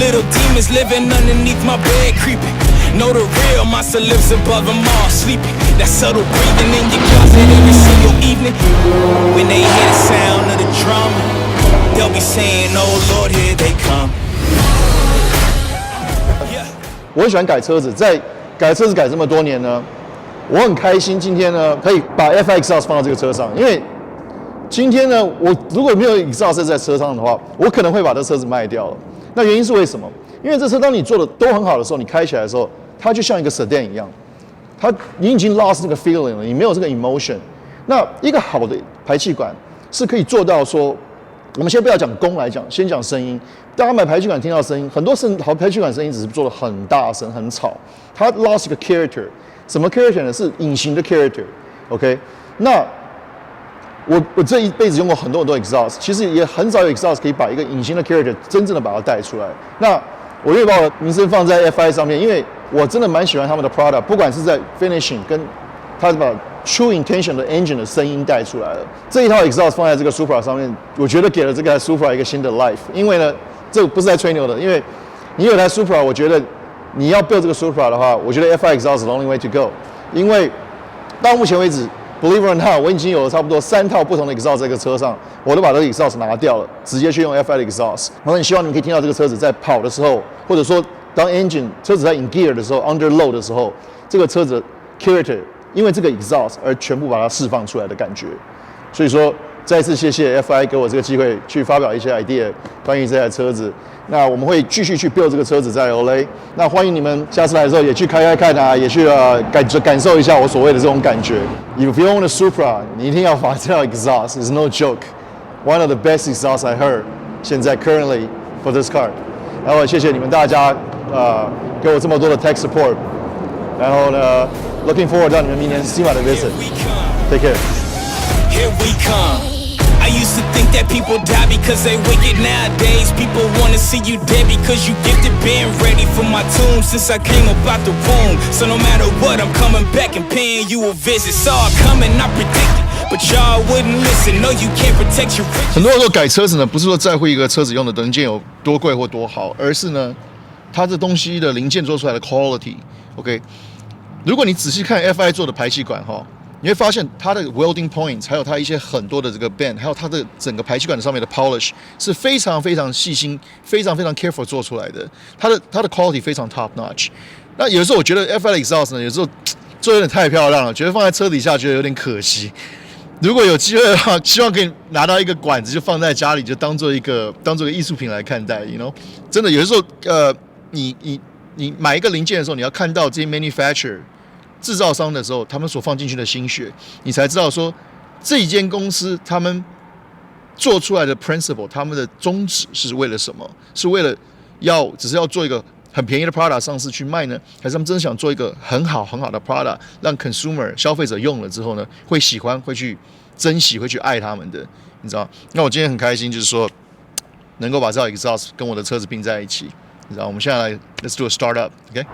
little demons living underneath my bed creeping. Know the real monster lives above them all sleeping. That subtle breathing in your closet every single evening. When they hear the sound of the drum, they'll be saying, oh Lord, here they come. 我很喜欢改车子，在改车子改这么多年呢，我很开心今天呢可以把 FI Exhaust 放到这个车上，因为今天呢我如果没有 Exhaust 在车上的话，我可能会把这车子卖掉了。那原因是为什么？因为这车当你做的都很好的时候，你开起来的时候，它就像一个 sedan 一样，你已经 lost 那个 feeling 了，你没有这个 emotion。那一个好的排气管是可以做到说，我们先不要讲功来讲，先讲声音。大家买排气管听到声音，很多好排气管声音只是做的很大声、很吵，它 lost 一个 character。什么 character 呢？是隐形的 character。OK， 那我这一辈子用过很多exhaust， 其实也很少有 exhaust 可以把一个隐形的 character 真正的把它带出来。那我愿意把我的名声放在 FI 上面，因为我真的蛮喜欢他们的 product， 不管是在 finishing 跟他把 true intention 的 engine 的声音带出来了。这一套 exhaust 放在这个 Supra 上面，我觉得给了这个 Supra 一个新的 life。因为呢，这不是在吹牛的，因为你有台 Supra， 我觉得你要 build 这个 Supra 的话，我觉得 FI exhaust is the only way to go。因为到目前为止 ，believe it or not， 我已经有了差不多3套不同的 exhaust 在这个车上，我都把这个 exhaust 拿掉了，直接去用 FI 的 exhaust。然后很希望你们可以听到这个车子在跑的时候，或者说当 engine 车子在 in gear 的时候 ，under load 的时候，这个车子的 character 因为这个 exhaust 而全部把它释放出来的感觉。所以说，再一次谢谢 FI 给我这个机会去发表一些 idea 关于这台车子。那我们会继续去 build 这个车子在 LA。那欢迎你们下次来的时候也去开看啊，也去感受一下我所谓的这种感觉。If you own a Supra， 你一定要把这套 exhaust is no joke。One of the best exhausts I heard。现在 currently for this car。然后谢谢你们大家给我这么多的 tech support。然后呢 ，looking forward 到你们明年SEMA的 visit。Take care。Here we come. I used to think that people die because they wicked. Nowadays, people wanna see you dead because you gifted. Been ready for my tomb since I came up out the womb. So no matter what, I'm coming back and paying you a visit. Saw it coming, I predicted, but y'all wouldn't listen. No, you can't protect your riches. 很多人说改车子呢，不是说在乎一个车子用的零件有多贵或多好，而是呢，它这东西的零件做出来的 quality。OK， 如果你仔细看 FI 做的排气管哈。你会发现它的 welding points， 还有它一些很多的这个 bend， 还有它的整个排气管上面的 polish 是非常非常细心、非常非常 careful 做出来的。它的 quality 非常 top notch。那有的时候我觉得 FI exhaust 呢，有时候做有点太漂亮了，觉得放在车底下觉得有点可惜。如果有机会的话，希望可以拿到一个管子，就放在家里，就当做一个艺术品来看待。You know， 真的有的时候你买一个零件的时候，你要看到这些 manufacturer。制造商的时候，他们所放进去的心血，你才知道说这一间公司他们做出来的 principle， 他们的宗旨是为了什么？是为了只是要做一个很便宜的 product 上市去卖呢，还是他们真的想做一个很好的 product， 让 consumer 消费者用了之后呢，会喜欢、会去珍惜、会去爱他们的？你知道？那我今天很开心，就是说能够把这套 exhaust 跟我的车子并在一起。你知道？我们现在来 let's do a startup，OK？